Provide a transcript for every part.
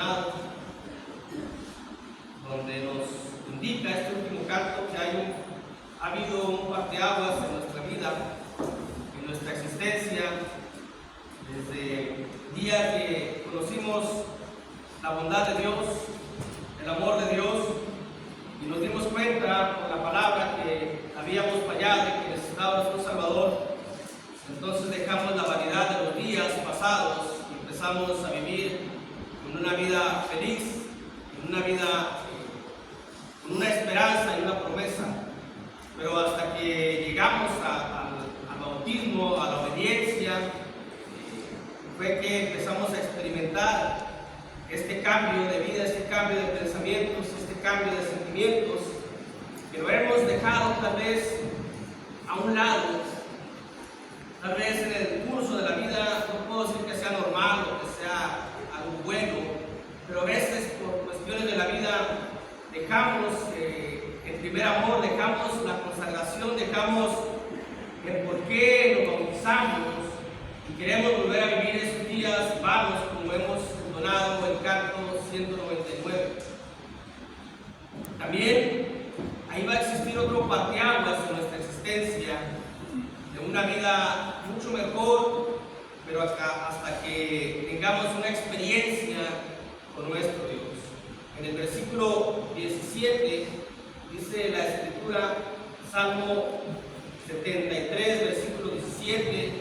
entonados, donde nos indica este último canto que ha habido un parteaguas en nuestra vida, en nuestra existencia, desde el día que conocimos la bondad de Dios, el amor de Dios, y nos dimos cuenta por la palabra que habíamos fallado y que necesitábamos un Salvador. Entonces dejamos la vanidad de los días pasados y empezamos a vivir con una vida feliz, con una vida con una esperanza y una promesa. Pero hasta que llegamos al bautismo, a la obediencia, fue que empezamos a experimentar este cambio de vida, este cambio de pensamientos, este cambio de sentimientos, que lo hemos dejado tal vez a un lado. Tal vez en el curso de la vida, no puedo decir que sea normal o que sea algo bueno, pero a veces por cuestiones de la vida dejamos el primer amor, dejamos la consagración, dejamos el por qué nos bautizamos y queremos volver a vivir esos días vanos como hemos entonado el canto 199. También ahí va a existir otro parteaguas en nuestra existencia, de una vida mucho mejor, pero hasta que tengamos una experiencia con nuestro Dios. En el versículo 17 dice la Escritura, Salmo 73, versículo 17,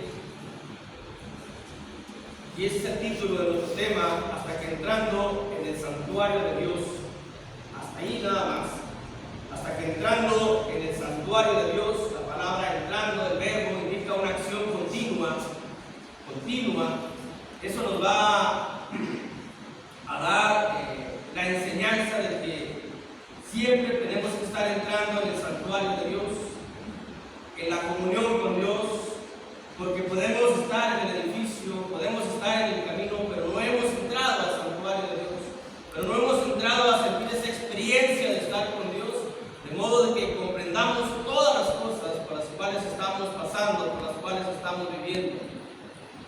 y ese es el título de nuestro tema, hasta que entrando en el santuario de Dios. Hasta ahí nada más. Hasta que entrando en el santuario de Dios, la palabra entrando del verbo indica una acción continua. Eso nos va a dar la enseñanza de que siempre tenemos que estar entrando en el santuario de Dios, en la comunión con Dios, porque podemos estar en el edificio, podemos estar en el camino, pero no hemos entrado al santuario de Dios, pero no hemos entrado a sentir esa experiencia de estar con Dios, de modo de que comprendamos todas las cosas por las cuales estamos pasando, por las cuales estamos viviendo.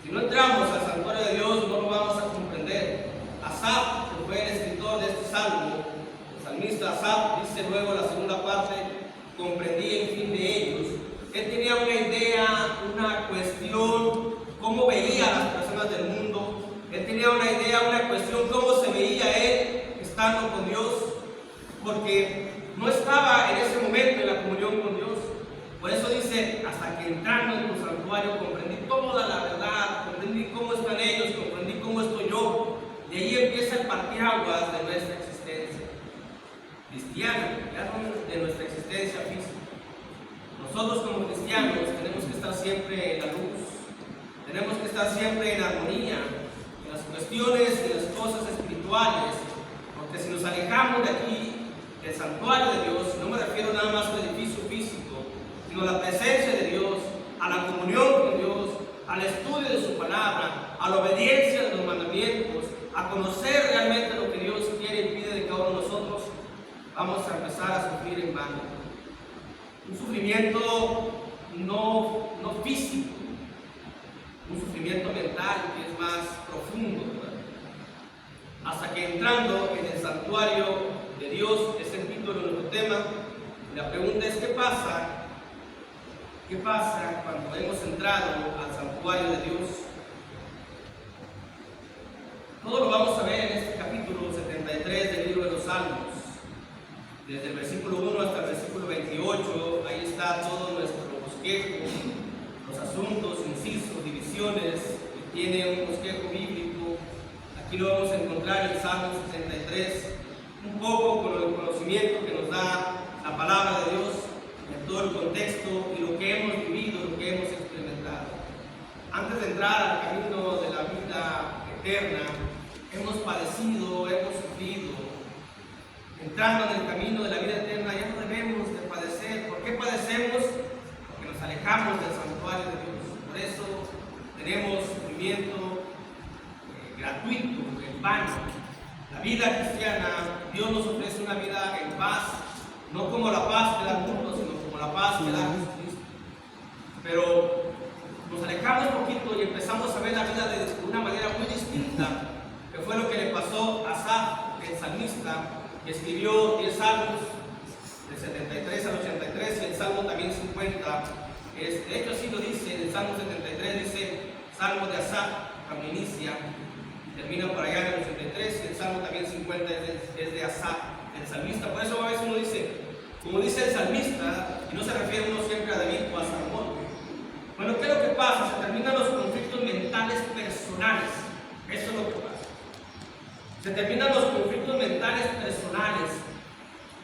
Si no entramos al santuario de Dios, no lo vamos a comprender. Asaf, que fue el escritor de este salmo, el salmista Asaf, dice luego en la segunda parte, comprendí el fin de ellos. Él tenía una idea, una cuestión, cómo veía a las personas del mundo. Él tenía una idea, una cuestión, cómo se veía él estando con Dios, porque no estaba en ese momento en la comunión con Dios. Por eso dice, hasta que entrando en tu santuario comprendí toda la verdad, comprendí cómo están ellos, comprendí cómo estoy yo. Y ahí empieza el parteaguas de nuestra existencia cristiana, de nuestra existencia física. Nosotros como cristianos tenemos que estar siempre en la luz, tenemos que estar siempre en armonía, en las cuestiones y las cosas espirituales, porque si nos alejamos de aquí, del santuario de Dios, no me refiero nada más al edificio físico, sino a la presencia de Dios, a la comunión con Dios, al estudio de su palabra, a la obediencia de los mandamientos, a conocer realmente lo que Dios quiere y pide de cada uno de nosotros, vamos a empezar a sufrir en vano. Un sufrimiento no físico, un sufrimiento mental que es más profundo, ¿verdad? Hasta que entrando en el santuario de Dios, es el título de nuestro tema. La pregunta es, ¿qué pasa? ¿Qué pasa cuando hemos entrado al santuario de Dios? Todo lo vamos a ver en este capítulo 73 del libro de los Salmos. Desde el versículo 1 hasta el versículo 28, ahí está todo nuestro bosquejo, los asuntos, incisos, divisiones, que tiene un bosquejo bíblico. Aquí lo vamos a encontrar en el Salmo 73, un poco con el conocimiento que nos da la palabra de Dios, en todo el contexto y lo que hemos vivido, lo que hemos experimentado. Antes de entrar al camino de la vida eterna, hemos padecido, hemos sufrido. Entrando en el camino de la vida eterna, ya no debemos de padecer. ¿Por qué padecemos? Porque nos alejamos del santuario de Dios. Por eso tenemos sufrimiento gratuito, en vano. La vida cristiana, Dios nos ofrece una vida en paz, no como la paz que da el mundo, sino como la paz que da Jesucristo. Pero nos alejamos un poquito y empezamos a ver la vida de una manera muy distinta, que fue lo que le pasó pasó Asaf, el salmista, que escribió 10 salmos, del 73 al 83, y el Salmo también 50. De hecho, así lo dice, en el Salmo 73 dice, Salmo de Asaf, cuando inicia, termina por allá en el 83, y el Salmo también 50 es de Asaf, el salmista. Por eso a veces uno dice, como dice el salmista, y no se refiere uno siempre a David o a Salomón. Bueno, ¿qué es lo que pasa? Se terminan los conflictos mentales personales. Eso es lo que pasa. Se terminan los conflictos mentales personales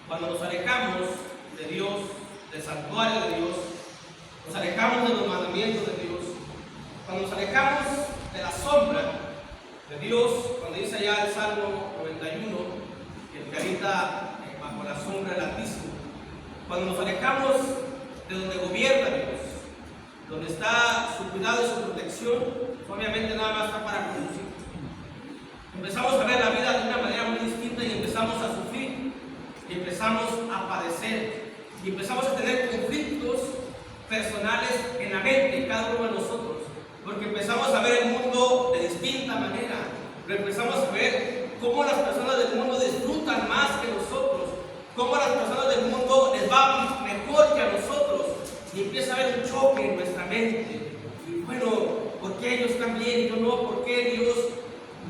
cuando nos alejamos de Dios, del santuario de Dios, nos alejamos de los mandamientos de Dios, cuando nos alejamos de la sombra de Dios, cuando dice allá el Salmo 91, el que habita bajo la sombra del Altísimo, cuando nos alejamos de donde gobierna Dios, donde está su cuidado y su protección, obviamente nada más está para conducir. Empezamos a ver la vida de una manera muy distinta y empezamos a sufrir, y empezamos a padecer, y empezamos a tener conflictos personales en la mente, cada uno de nosotros, porque empezamos a ver el mundo de distinta manera, pero empezamos a ver cómo las personas del mundo disfrutan más que nosotros, cómo a las personas del mundo les va mejor que a nosotros, y empieza a haber un choque en nuestra mente. Y bueno, ¿por qué ellos están bien y yo no? ¿Por qué Dios?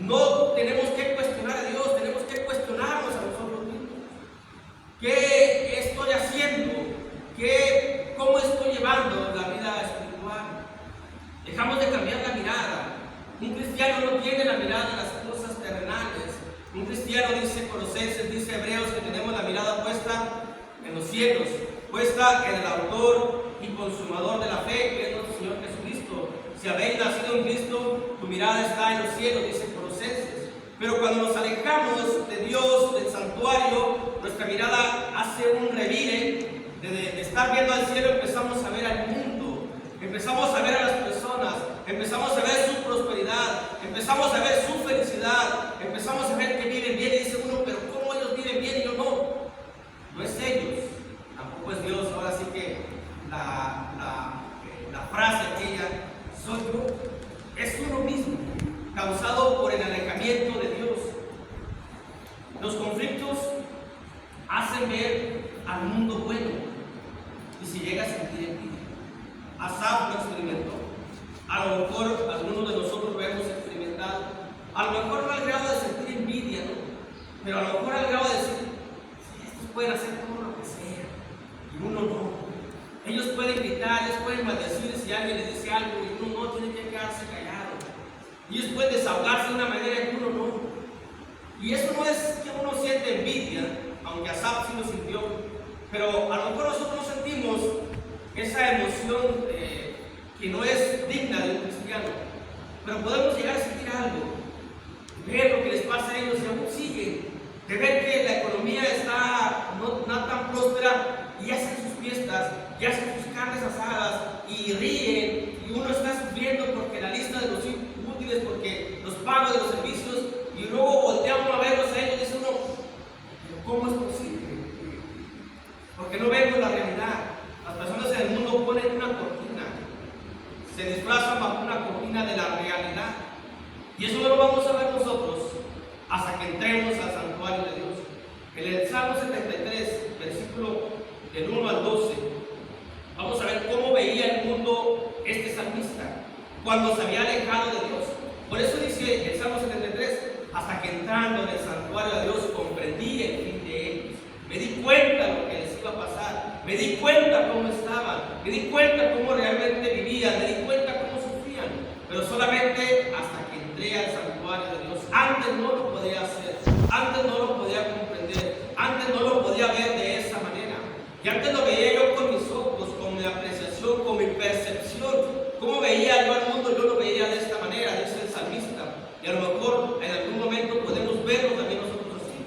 No tenemos que cuestionar a Dios, tenemos que cuestionarnos a nosotros mismos. ¿Qué estoy haciendo? ¿Cómo estoy llevando la vida espiritual? Dejamos de cambiar la mirada. Un cristiano no tiene la mirada en las cosas terrenales. Un cristiano, dice Colosenses, dice Hebreos, que tenemos la mirada puesta en los cielos, puesta en el autor y consumador de la fe, que es nuestro Señor Jesucristo. Si habéis nacido en Cristo, tu mirada está en los cielos, dice Colosenses. Pero cuando nos alejamos de Dios, del santuario, nuestra mirada hace un revire. De estar viendo al cielo, empezamos a ver al mundo, empezamos a ver a las personas, empezamos a ver su prosperidad, empezamos a ver su felicidad, empezamos a ver que viven bien, y dice uno, pero ¿cómo ellos viven bien y yo no? No es ellos, tampoco es Dios. Ahora sí que la frase aquella, soy yo, es uno mismo, causado por el alejamiento de Dios. Los conflictos hacen ver al mundo bueno, y si llega a sentir envidia. Asaf lo experimentó. A lo mejor algunos de nosotros lo hemos experimentado. A lo mejor no al grado de sentir envidia, ¿no? Pero a lo mejor al grado de decir, sí, estos pueden hacer todo lo que sea, y uno no. Ellos pueden gritar, ellos pueden maldecir si alguien les dice algo, y uno no, tiene que quedarse callado. Ellos pueden desahogarse de una manera que uno no. Y eso no es que uno siente envidia, aunque Asaf sí lo sintió, pero a lo mejor nosotros sentimos esa emoción que no es digna de un cristiano, pero podemos llegar a sentir algo, ver lo que les pasa a ellos y aún siguen, de ver que la economía está no tan próspera y hacen sus fiestas, y hacen sus carnes asadas y ríen, y uno está sufriendo porque la lista de los útiles, porque los pagos de los servicios, y luego volteamos a verlos a ellos y dice uno, ¿cómo es posible? Porque no vemos la realidad. Las personas en el mundo ponen una cortina, se disfrazan bajo una cortina de la realidad, y eso no lo vamos a ver nosotros hasta que entremos al santuario de Dios. En el Salmo 73, versículo del 1 al 12, vamos a ver cómo veía el mundo este salmista cuando se había alejado de Dios. Por eso dice el Salmo 73, hasta que entrando en el santuario de Dios comprendí el fin de ellos. Me di cuenta de lo que les iba a pasar, me di cuenta cómo estaban, me di cuenta cómo realmente vivían, me di cuenta cómo sufrían, pero solamente hasta que entré al santuario de Dios. Antes no lo podía hacer, antes no lo podía comprender, antes no lo podía ver de esa manera. Y antes lo veía yo con mis ojos, con mi apreciación, con mi percepción. ¿Cómo veía yo al mundo? Yo lo veía de esta manera, dice el salmista. Y a lo mejor en algún momento podemos verlo también nosotros así.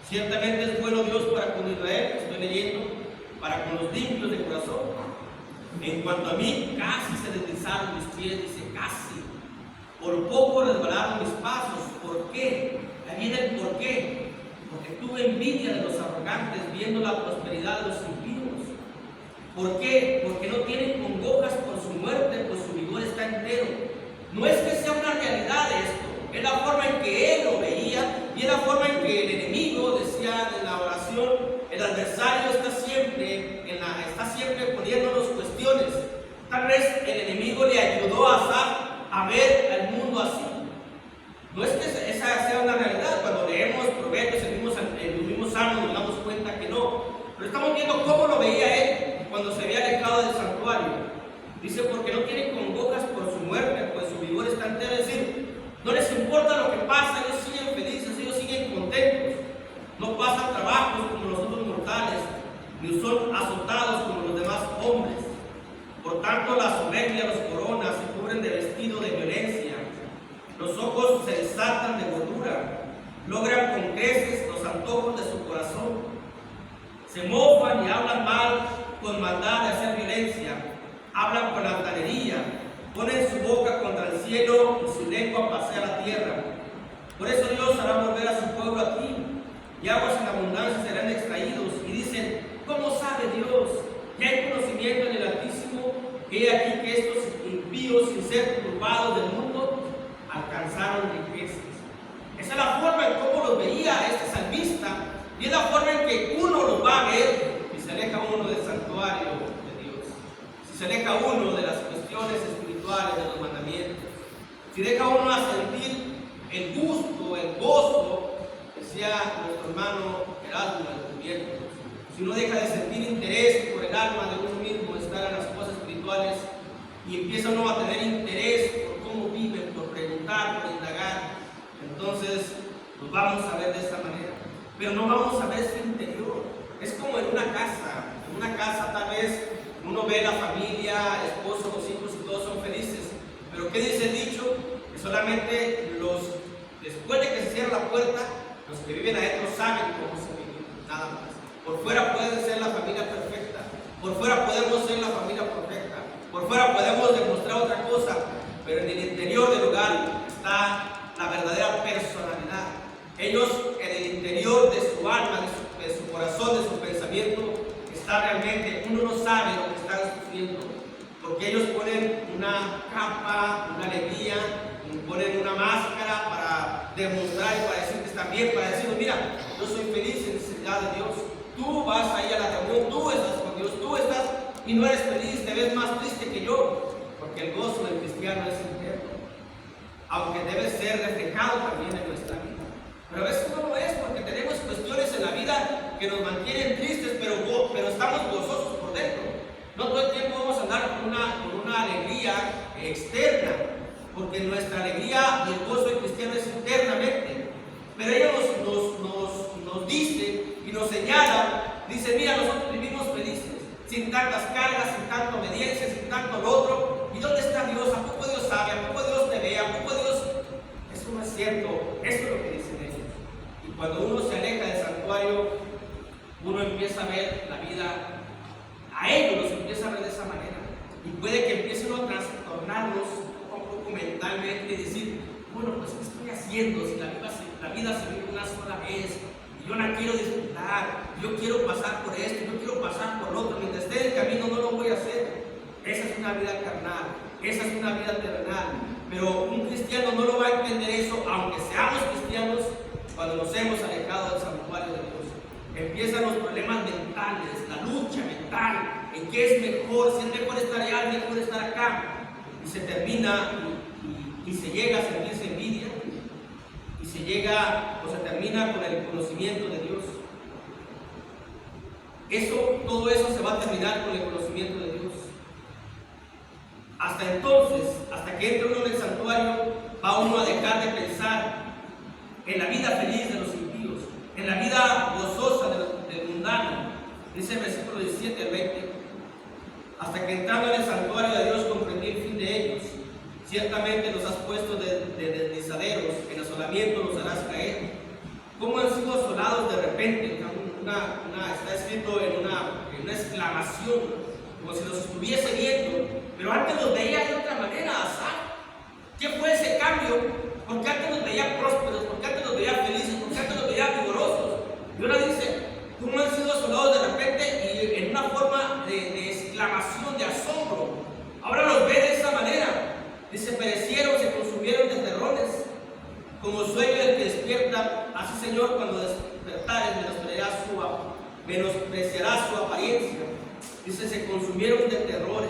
Ciertamente es bueno Dios para con Israel, estoy leyendo, para con los limpios de corazón. En cuanto a mí, casi se deslizaron mis pies, dice casi. Por poco resbalaron mis pasos. ¿Por qué? Ahí viene el por qué. Porque tuve envidia de los arrogantes viendo la prosperidad de los impíos. ¿Por qué? Porque no tienen congojas por su muerte, pues su vigor está entero. No es que sea una realidad esto, es la forma en que él lo veía Dice, porque no tienen congojas por su muerte, pues su vigor está entero. Es decir, no les importa lo que pasa, ellos siguen felices, ellos siguen contentos. No pasan trabajos como los otros mortales, ni son azotados como los demás hombres. Por tanto, la soberbia los corona, se cubren de vestido de violencia. Los ojos se desatan de gordura, logran con creces los antojos de su corazón. Se mofan y hablan mal con maldad de hacer violencia. Hablan con altanería, ponen su boca contra el cielo y su lengua pasea la tierra. Por eso Dios hará volver a su pueblo aquí, y aguas en abundancia serán extraídos. Y dicen, ¿cómo sabe Dios? ¿Ya hay conocimiento en el Altísimo? He aquí que estos impíos, sin ser turbados del mundo, alcanzaron riquezas. Esa es la forma en cómo los veía este salmista, y es la forma en que uno los va a ver si se aleja uno del santuario de Dios, si se aleja uno de las cuestiones espirituales de los mandamientos, si deja uno a sentir el gusto, el gozo, decía nuestro hermano Erasmo el Cubierto. Si uno deja de sentir interés por el alma de uno mismo, estar en las cosas espirituales, y empieza uno a tener interés por cómo viven, por preguntar, por indagar, entonces nos vamos a ver de esa manera. Pero no vamos a ver su interior. Es como en una casa. En una casa tal vez uno ve la familia, esposo, los hijos y todos son felices. Pero ¿qué dice el dicho? Que solamente después de que se cierra la puerta, los que viven adentro saben cómo se vive, nada más. Por fuera puede ser la familia perfecta, por fuera podemos ser la familia perfecta, por fuera podemos demostrar otra cosa, pero en el interior del hogar está la verdadera personalidad. Ellos, en el interior de su alma, de su corazón, de su pensamiento, está realmente, uno no sabe lo que están sufriendo, porque ellos ponen una capa, una alegría, ponen una máscara para demostrar y para decir que están bien, para decir, mira, yo soy feliz en necesidad de Dios. Tú vas ahí a la reunión, tú estás con Dios, tú estás y no eres feliz, te ves más triste que yo, porque el gozo del cristiano es interno, aunque debe ser reflejado también en nuestra vida. Pero a veces no lo es, porque tenemos cuestiones en la vida que nos mantienen tristes, pero estamos gozosos por dentro. No todo el tiempo vamos a andar con una alegría externa, porque nuestra alegría y el gozo del cristiano es internamente. Pero ellos nos dice y nos señala, dice, mira, nosotros vivimos felices, sin tantas cargas, sin tanta obediencia, sin tanto lo otro. ¿Y dónde está Dios? ¿A poco Dios sabe? ¿A poco Dios te ve? ¿A poco Dios? Eso no es cierto, eso es lo que dicen ellos. Y cuando uno se aleja del santuario, uno empieza a ver la vida, a ellos los empieza a ver de esa manera. Y puede que empiecen a trastornarlos un poco mentalmente y decir, bueno, pues ¿qué estoy haciendo? Si la vida se vive una sola vez, y yo la quiero disfrutar, yo quiero pasar por esto, yo quiero pasar por lo otro, mientras esté en el camino no lo voy a hacer. Esa es una vida carnal, esa es una vida terrenal. Pero un cristiano no lo va a entender eso, aunque seamos cristianos, cuando nos hemos alejado del santuario de Dios. Empiezan los problemas mentales, la lucha mental, en qué es mejor, si es mejor estar allá, es mejor estar acá. Y se termina y se llega a sentirse envidia, y se termina con el conocimiento de Dios. Todo eso se va a terminar con el conocimiento de Dios. Hasta entonces, hasta que entre uno en el santuario, va uno a dejar de pensar en la vida feliz de los impíos, en la vida gozosa del mundano. Dice el versículo 17 al 20, hasta que entrando en el santuario de Dios comprendí el fin de ellos. Ciertamente los has puesto de deslizaderos, en asolamiento los harás caer. ¿Cómo han sido asolados de repente? Está escrito en una exclamación, como si los estuviese viendo, pero antes los veía de otra manera, Asaf. ¿Qué fue ese cambio? Porque antes los veía prósperos, porque antes los veía felices, porque antes los veía vigorosos. Y ahora dice, ¿cómo han sido asolados de repente? Y en una forma de exclamación, de asombro. Ahora los ve de esa manera. Dice, perecieron, se consumieron de terrores, como sueño del que despierta. Así, Señor, cuando despertares, menospreciarás su apariencia. Dice, se consumieron de terrores.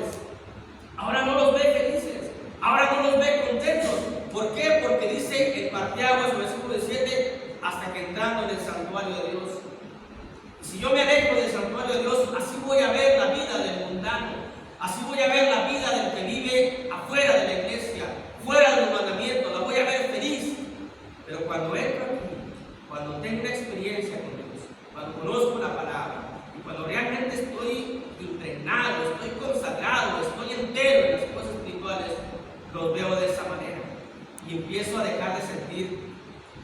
Ahora no los ve felices, ahora no los ve contentos. ¿Por qué? Porque dice el parteaguas, versículo 17, hasta que entrando en el santuario de Dios. Y si yo me alejo del santuario de Dios, así voy a ver la vida del mundano. Así voy a ver la vida del que vive afuera de la iglesia, fuera de los mandamientos, la voy a ver feliz. Pero cuando entro aquí, cuando tengo una experiencia con Dios, cuando conozco la palabra, y cuando realmente estoy impregnado, estoy consagrado, estoy entero en las cosas espirituales, los veo de esa manera. Y empiezo a dejar de sentir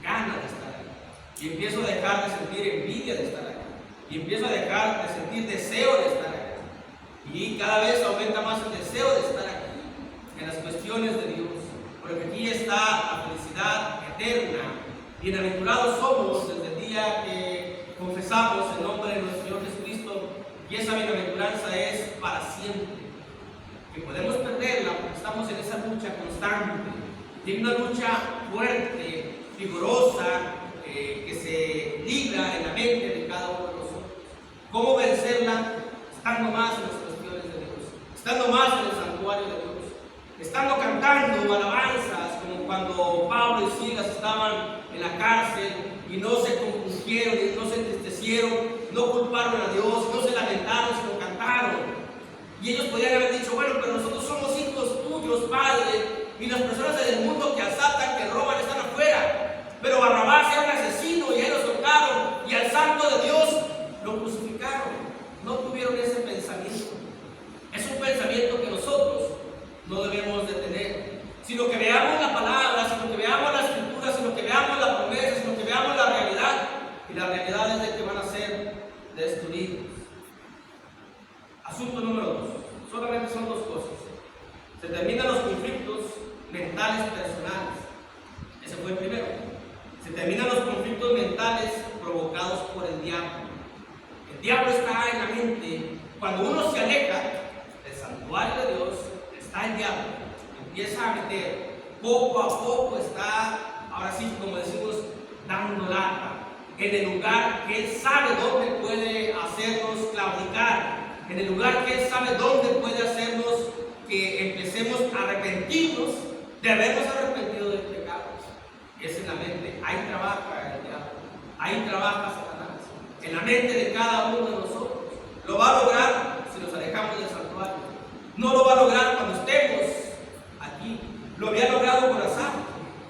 ganas de estar ahí. Y empiezo a dejar de sentir envidia de estar ahí. Y empiezo a dejar de sentir deseo de estar ahí. Y cada vez aumenta más el deseo de estar aquí, en las cuestiones de Dios. Porque aquí está la felicidad eterna. Bienaventurados somos desde el día que confesamos el nombre de nuestro Señor Jesucristo. Y esa bienaventuranza es para siempre. Que podemos perderla porque estamos en esa lucha constante. Tiene una lucha fuerte, vigorosa, que se libra en la mente de cada uno de nosotros. ¿Cómo vencerla? Estando más en las cuestiones de Dios, estando más en el santuario de Dios, estando cantando alabanzas, como cuando Pablo y Silas estaban en la cárcel y no se compungieron y no se entristecieron, no culparon a Dios, no se lamentaron, sino cantaron. Y ellos podrían haber dicho, bueno, pero nosotros somos hijos tuyos, Padre, y las personas del mundo que asaltan, que roban, están afuera. Pero Barrabás era un asesino y ellos lo soltaron, y al santo de Dios lo crucificaron. No tuvieron ese pensamiento. Es un pensamiento que nosotros no debemos de tener, sino que veamos la palabra, sino que veamos la escritura, sino que veamos la promesa, sino que veamos la realidad. Y la realidad es de que van a ser destruidos. Asunto número 2. Solamente son dos cosas. Se terminan los conflictos mentales personales. Ese fue el primero. Se terminan los conflictos mentales provocados por el diablo. El diablo está en la mente. Cuando uno se aleja del santuario de Dios, está el diablo. Empieza a meter. Poco a poco está, ahora sí, como decimos, dando lata. En el lugar que Él sabe dónde puede hacernos claudicar. En el lugar que Él sabe dónde puede hacernos que empecemos a arrepentirnos de habernos arrepentido del pecado. Es en la mente. Ahí trabaja el diablo. Ahí trabaja Satanás. En la mente de cada uno de nosotros. Lo va a lograr si nos alejamos del santuario. No lo va a lograr cuando estemos aquí. Lo había logrado con Asaf.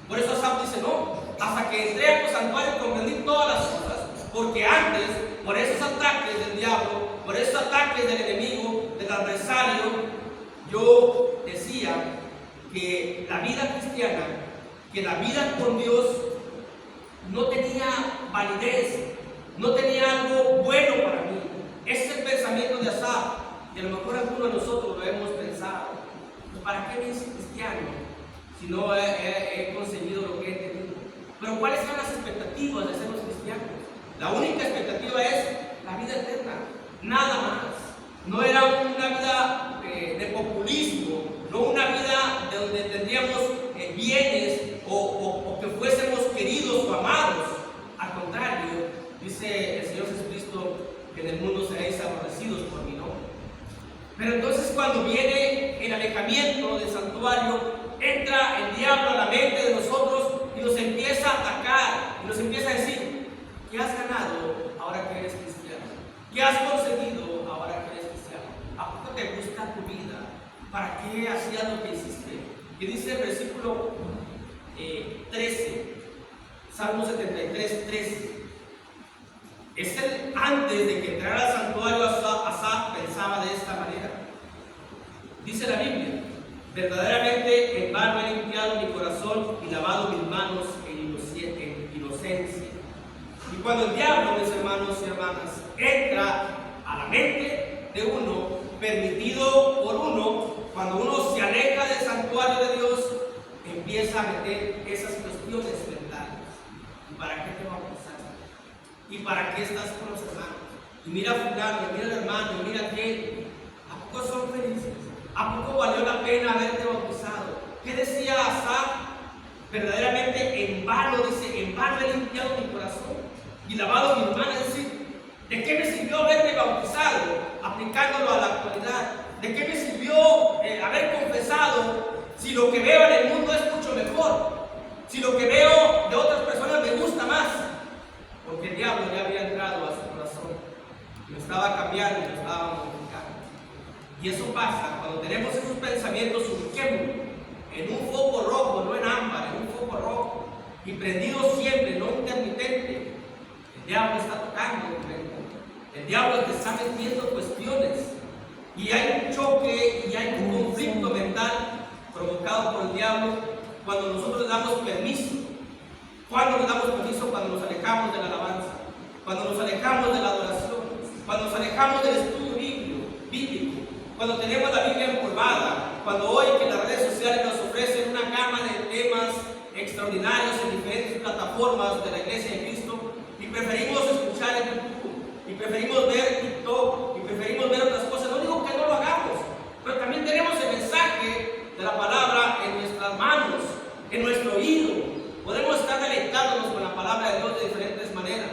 Por eso Asaf dice, no, hasta que entré a tu santuario comprendí todas las cosas. Porque antes, por esos ataques del diablo, por esos ataques del enemigo, del adversario, yo decía que la vida cristiana, que la vida con Dios no tenía validez, no tenía algo bueno para mí. Ese es el pensamiento de Asaf, y a lo mejor algunos de nosotros lo hemos pensado. Pues, ¿para qué me hice cristiano si no he conseguido lo que he tenido? Pero ¿cuáles son las expectativas de ser los cristianos? La única expectativa es la vida eterna, nada más. No era una vida de populismo, no una vida de donde tendríamos bienes o que fuésemos queridos o amados. Al contrario, dice el Señor Jesucristo que en el mundo seréis aborrecidos por mi nombre. Pero entonces cuando viene el alejamiento del santuario, entra el diablo a la mente de nosotros y nos empieza a atacar y nos empieza a decir, ¿qué has ganado ahora que eres cristiano? ¿Qué has conseguido ahora que eres cristiano? ¿A poco te gusta tu vida? ¿Para qué hacías lo que hiciste? Y dice el versículo 13, Salmo 73, 13. Es el antes de que entrara al santuario. Asaf pensaba de esta manera. Dice la Biblia, verdaderamente en vano he limpiado mi corazón y lavado mis manos en inocencia. Y cuando el diablo, mis hermanos y hermanas, entra a la mente de uno, permitido por uno, cuando uno se aleja del santuario de Dios, empieza a meter esas cuestiones mentales. ¿Y para qué te bautizaste? ¿Y para qué estás con los hermanos? Y mira a fulano, y mira al hermano, y mira a aquel. ¿A poco son felices? ¿A poco valió la pena haberte bautizado? ¿Qué decía Asaf? Verdaderamente en vano, dice, en vano he limpiado mi corazón y lavado mis manos. Es decir, ¿de qué me sirvió haberme bautizado? Aplicándolo a la actualidad. ¿De qué me sirvió haber confesado si lo que veo en el mundo es mucho mejor? Si lo que veo de otras personas me gusta más. Porque el diablo ya había entrado a su corazón y lo estaba cambiando y lo estaba modificando. Y eso pasa cuando tenemos esos pensamientos, ubiquémoslos en un foco rojo, no en ámbar, en un foco rojo, y prendido siempre, no intermitente. El diablo está tocando, el diablo te está metiendo cuestiones, y hay un choque y hay un conflicto mental provocado por el diablo cuando nosotros le damos permiso. ¿Cuándo le damos permiso? Cuando nos alejamos de la alabanza, cuando nos alejamos de la adoración, cuando nos alejamos del estudio bíblico, cuando tenemos la Biblia empolvada, cuando hoy que las redes sociales nos ofrecen una gama de temas extraordinarios en diferentes plataformas de la Iglesia de Cristo, y preferimos escuchar en YouTube, y preferimos ver TikTok, y preferimos ver otras cosas. No digo que no lo hagamos, pero también tenemos el mensaje de la palabra en nuestras manos, en nuestro oído. Podemos estar deleitándonos con la palabra de Dios de diferentes maneras,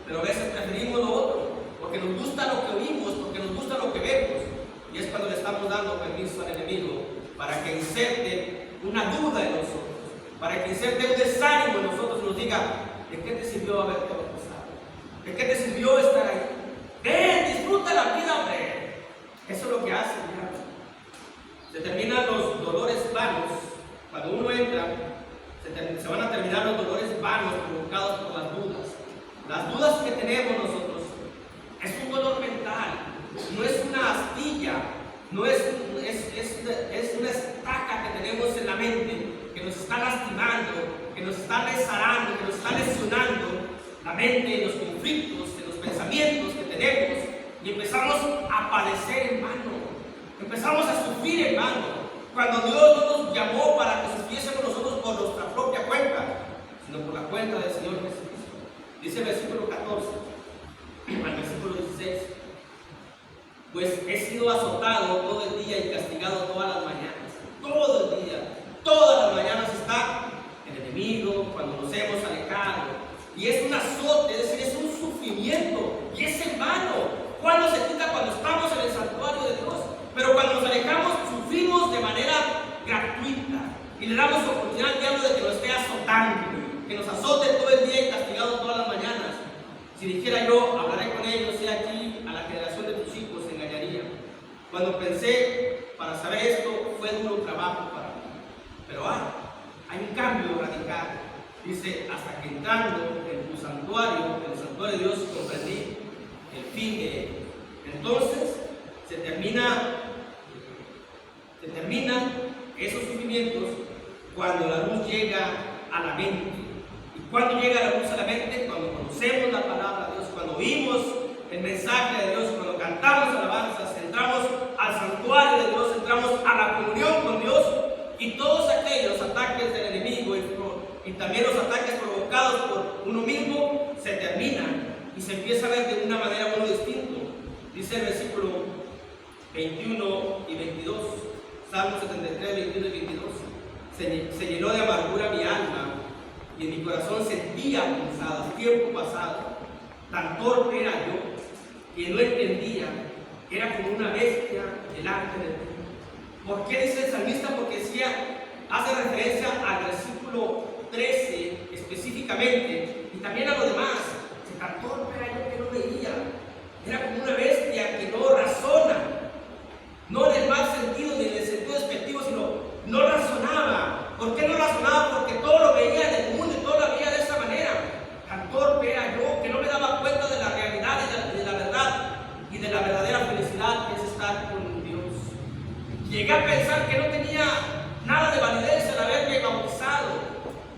pero a veces preferimos lo otro, porque nos gusta lo que oímos, porque nos gusta lo que vemos, y es cuando le estamos dando permiso al enemigo para que inserte una duda en nosotros, para que inserte un desánimo en nosotros y nos diga: ¿de qué te sirvió haberte bautizado? ¿De qué te sirvió estar ahí? Ven, disfruta la vida, hombre. Eso es lo que hace el diablo. Se terminan los dolores vanos. Cuando uno entra, se van a terminar los dolores vanos provocados por las dudas. Las dudas que tenemos nosotros es un dolor mental, no es una astilla, no es una estaca que tenemos en la mente que nos está lastimando, que nos está desarando, que nos está lesionando la mente, en los conflictos, en los pensamientos que tenemos, y empezamos a padecer en vano, empezamos a sufrir en vano, cuando Dios no nos llamó para que sufriésemos nosotros por nuestra propia cuenta, sino por la cuenta del Señor Jesucristo. Dice el versículo 14 al versículo 16: pues he sido azotado todo el día y castigado todas las mañanas. Todo el día, todas las mañanas está el enemigo cuando nos hemos alejado. Y es un azote, es decir, es un sufrimiento, y es en vano. ¿Cuándo se quita? Cuando estamos en el santuario de Dios. Pero cuando nos alejamos, sufrimos de manera gratuita, y le damos oportunidad al diablo de que nos esté azotando, que nos azote todo el día y castigado todas las mañanas. Si dijera yo, hablaré con ellos, y aquí a la generación de tus hijos se engañaría. Cuando pensé para saber esto, fue duro trabajo para mí. Pero hay un cambio radical. Dice: hasta que entrando en tu santuario, en el santuario de Dios, comprendí el fin de él. Entonces se terminan esos sufrimientos cuando la luz llega a la mente. ¿Y cuando llega la luz a la mente? Cuando conocemos la palabra de Dios, cuando oímos el mensaje de Dios, cuando cantamos alabanzas, entramos al santuario de Dios, entramos a la comunión con Dios, y todos aquellos ataques del enemigo y también los ataques provocados por uno mismo se terminan y se empieza a ver de una manera muy distinta. Dice el versículo 21 y 22, Salmo 73, 21 y 22: se llenó de amargura mi alma, y en mi corazón sentía punzadas. Tiempo pasado, tan torpe era yo que no entendía, era como una bestia delante de ti. ¿Por qué dice el salmista? Porque hace referencia al versículo 13 específicamente, y también a lo demás. Tan torpe era yo que no veía, era como una bestia que no razona, no en el mal sentido ni en el sentido despectivo, sino no razonaba. ¿Por qué no razonaba? Porque todo lo veía en el mundo y todo lo veía de esa manera. Tan torpe era yo que no me daba cuenta de la realidad y de la verdad y de la verdadera felicidad que es estar con Dios. Llegué a pensar que no tenía nada de validez el haberme bautizado.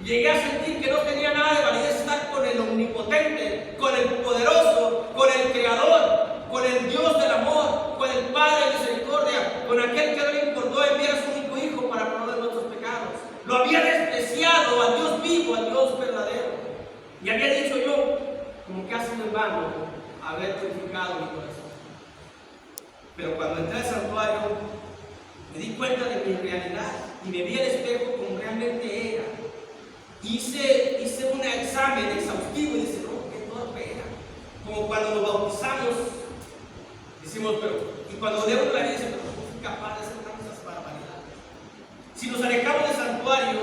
Llegué a sentir que no tenía nada de validez estar con el omnipotente, con el poderoso, con el creador, con el Dios del amor, con el Padre de misericordia, con aquel que no le importó enviar a su único Hijo para perdonar nuestros pecados. Lo había despreciado al Dios vivo, al Dios verdadero. Y había dicho yo, como que ha sido en vano haber purificado mi corazón. Pero cuando entré al santuario, me di cuenta de mi realidad y me vi al espejo como realmente era. Hice un examen exhaustivo y dice: no, qué torpe era. Como cuando nos bautizamos, decimos, y cuando leemos la vida, dice: pero no fui capaz de hacer tantas barbaridades. Si nos alejamos del santuario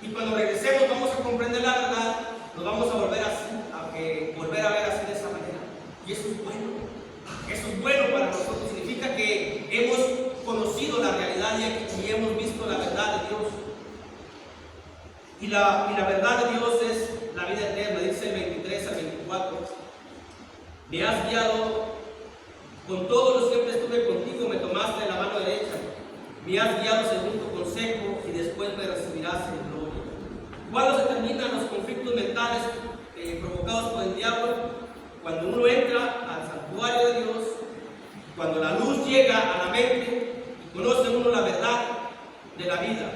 y cuando regresemos vamos a comprender la verdad, nos vamos a volver a ver así de esa manera. Y eso es bueno para nosotros. Significa que hemos la verdad de Dios es la vida eterna. Dice el 23 al 24. Me has guiado con todos los siempre estuve contigo, me tomaste de la mano derecha. Me has guiado según tu consejo y después me recibirás en gloria. ¿Cuándo se terminan los conflictos mentales provocados por el diablo? Cuando uno entra al santuario de Dios, cuando la luz llega a la mente y conoce uno la verdad de la vida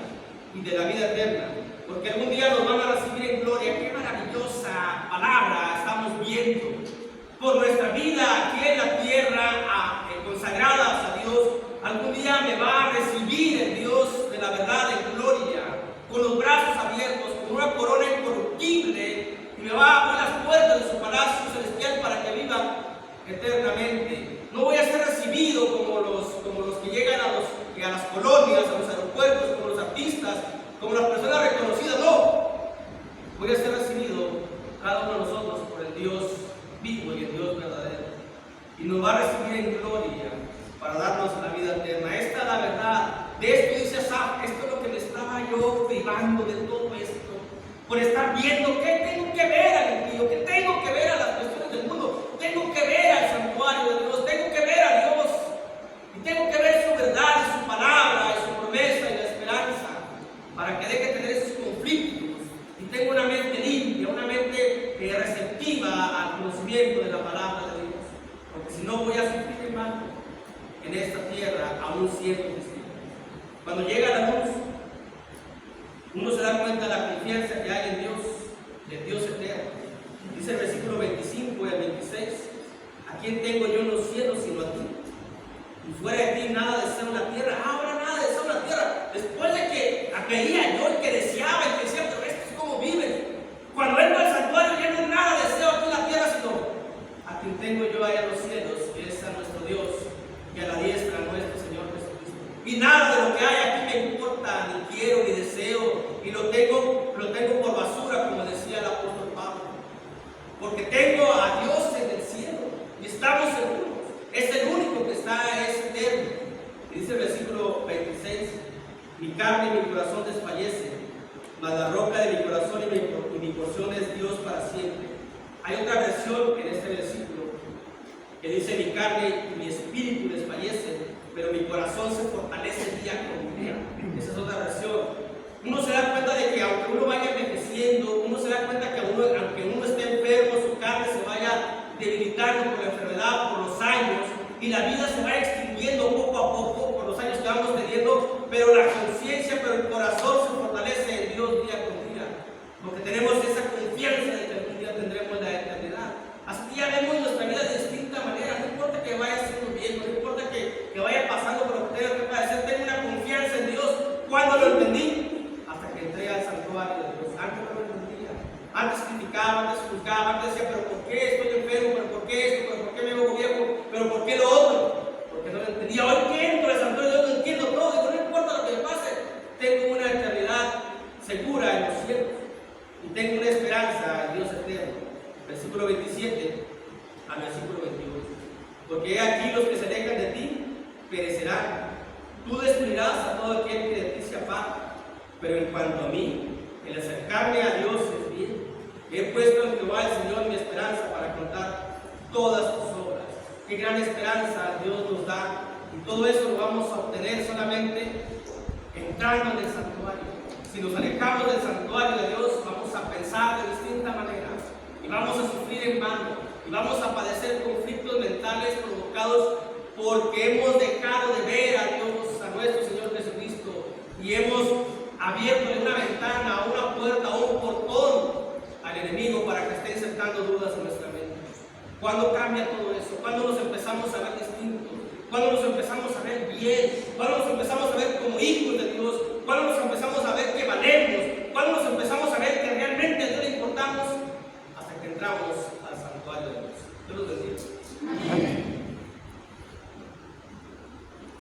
y de la vida eterna. Porque algún día nos van a recibir en gloria. Qué maravillosa palabra estamos viendo. Por nuestra vida aquí en la tierra, consagradas a Dios, algún día me va a recibir el Dios de la verdad en gloria, con los brazos abiertos, con una corona incorruptible, y me va a abrir las puertas de su palacio celestial para que viva eternamente. No voy a ser recibido como los que llegan a las colonias, a los aeropuertos, como los artistas, como las personas reconocidas. No, voy a ser recibido cada uno de nosotros por el Dios vivo y el Dios verdadero, y nos va a recibir en gloria para darnos la vida eterna. Esta es la verdad. De esto dice Asaf: esto es lo que me estaba yo privando de todo esto, por estar viendo qué tengo que ver al impío, qué tengo que ver a las cuestiones del mundo, tengo que ver al santuario de Dios, tengo que ver a Dios, y tengo que ver su verdad y su palabra y su promesa y la esperanza, para que deje de tener esos conflictos y tenga una mente limpia, una mente receptiva al conocimiento de la palabra de Dios. Porque si no, voy a sufrir, hermano, en esta tierra, aún siendo cristiano. Cuando llega la luz, uno se da cuenta de la confianza que hay en Dios, del Dios eterno. Dice el versículo 25 y el 26: ¿a quién tengo yo en los cielos sino a ti? Y fuera de ti nada deseo en la tierra. Ahora nada deseo en la tierra. Después de que veía yo el que deseaba, el que decía, pero esto es como viven. Cuando entro al santuario ya no nada deseo aquí en la tierra, sino a quien tengo yo allá en los cielos, que es a nuestro Dios, y a la diestra nuestro Señor Jesucristo. Y nada de lo que hay aquí me importa, ni quiero, ni deseo, y lo tengo por basura, como decía el apóstol Pablo. Porque tengo a Dios en el cielo, y estamos seguros. Es el único que está, es eterno. Y dice el versículo 26: mi carne y mi corazón desfallecen, mas la roca de mi corazón y mi porción es Dios para siempre. Hay otra versión en este versículo que dice: mi carne y mi espíritu desfallecen, pero mi corazón se fortalece día con día. Esa es otra versión. Uno se da cuenta de que aunque uno vaya envejeciendo, uno se da cuenta que aunque uno esté enfermo, su carne se vaya debilitando por la enfermedad, por los años, y la vida se va extinguiendo poco a poco por los años que vamos teniendo, pero la conciencia, pero el corazón se fortalece en Dios día con día, porque tenemos esa confianza de que algún día tendremos la eternidad. Así que ya vemos nuestra vida de distinta manera. No importa que vaya siendo viejo, no importa que vaya pasando por lo que tenga que padecer, tengo una confianza en Dios. ¿Cuándo lo entendí? Hasta que entré al santuario de Dios. Antes no lo entendía. Antes criticaba, antes juzgaba, antes decía, pero ¿por qué estoy enfermo? ¿Pero por qué esto? ¿Pero por qué me veo viejo? ¿Pero por qué lo otro? Porque no lo entendía. Hoy que entro al santuario de Dios lo entiendo todo. Digo, no importa lo que me pase, tengo una eternidad segura en los cielos. Y tengo una esperanza en Dios eterno. Versículo 27 al versículo 28. Porque he aquí los que se alejan de ti perecerán. Tú destruirás a todo aquel que de ti se aparta. Pero en cuanto a mí, el acercarme a Dios es bien. He puesto en Jehová el Señor mi esperanza para contar todas tus obras. Qué gran esperanza Dios nos da. Y todo eso lo vamos a obtener solamente entrando en el santuario. Si nos alejamos del santuario de Dios, vamos a pensar de distinta manera. Y vamos a sufrir en vano. Y vamos a padecer conflictos mentales provocados porque hemos dejado de ver a Dios, a nuestro Señor Jesucristo. Y hemos abierto una ventana, una puerta, un portón al enemigo para que esté insertando dudas en nuestra mente. ¿Cuándo cambia todo eso? ¿Cuándo nos empezamos a ver distintos? ¿Cuándo nos empezamos a ver bien? ¿Cuándo nos empezamos a ver como hijos de Dios? ¿Cuándo nos empezamos a ver que valemos? ¿Cuándo nos empezamos a ver que realmente a Dios le importamos? Hasta que entramos al santuario de Dios. Dios los bendiga. Amén.